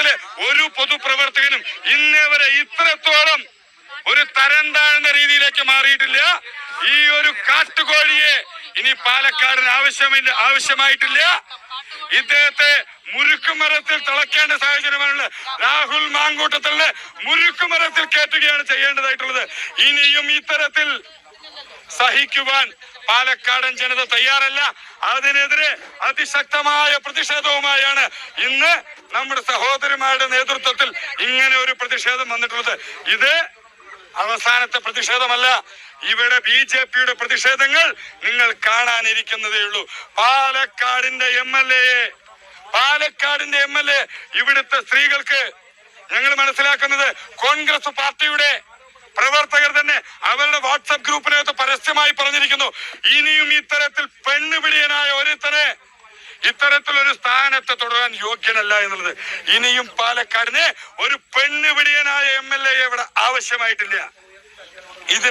കേരളത്തിലെ ഒരു പൊതുപ്രവർത്തകനും ഇന്നേ വരെ ഇത്രത്തോളം ഒരു തരം താഴ്ന്ന രീതിയിലേക്ക് മാറിയിട്ടില്ല. ഈ ഒരു കാട്ടുകോഴിയെ ഇനി പാലക്കാടിന് ആവശ്യമായിട്ടില്ല. ഇദ്ദേഹത്തെ മുരുക്കുമരത്തിൽ തിളക്കേണ്ട സാഹചര്യമാണുള്ള രാഹുൽ മാങ്കൂട്ടത്തിലെ മുരുക്കുമരത്തിൽ കയറ്റുകയാണ് ചെയ്യേണ്ടതായിട്ടുള്ളത്. ഇനിയും ഇത്തരത്തിൽ സഹിക്കുവാൻ പാലക്കാടൻ ജനത തയ്യാറല്ല. അതിനെതിരെ അതിശക്തമായ പ്രതിഷേധവുമായാണ് ഇന്ന് നമ്മുടെ സഹോദരിമാരുടെ നേതൃത്വത്തിൽ ഇങ്ങനെ ഒരു പ്രതിഷേധം വന്നിട്ടുള്ളത്. ഇത് അവസാനത്തെ പ്രതിഷേധമല്ല. ഇവിടെ BJPയുടെ പ്രതിഷേധങ്ങൾ നിങ്ങൾ കാണാനിരിക്കുന്നതേ ഉള്ളൂ. പാലക്കാടിന്റെ MLA ഇവിടുത്തെ സ്ത്രീകൾക്ക് ഞങ്ങൾ മനസ്സിലാക്കുന്നത് കോൺഗ്രസ് പാർട്ടിയുടെ പ്രവർത്തകർ തന്നെ അവരുടെ വാട്സപ്പ് ഗ്രൂപ്പിനകത്ത് പരസ്യമായി പറഞ്ഞിരിക്കുന്നു, ഇനിയും ഇത്തരത്തിൽ പെണ്ണുപിടിയനായ ഒരുത്തനെ ഇത്തരത്തിലൊരു സ്ഥാനത്ത് തുടരാൻ യോഗ്യനല്ല എന്നുള്ളത്. ഇനിയും പാലക്കാടിന് ഒരു പെണ്ണുപിടിയനായ MLA ഇവിടെ ആവശ്യമായിട്ടില്ല. ഇതിന്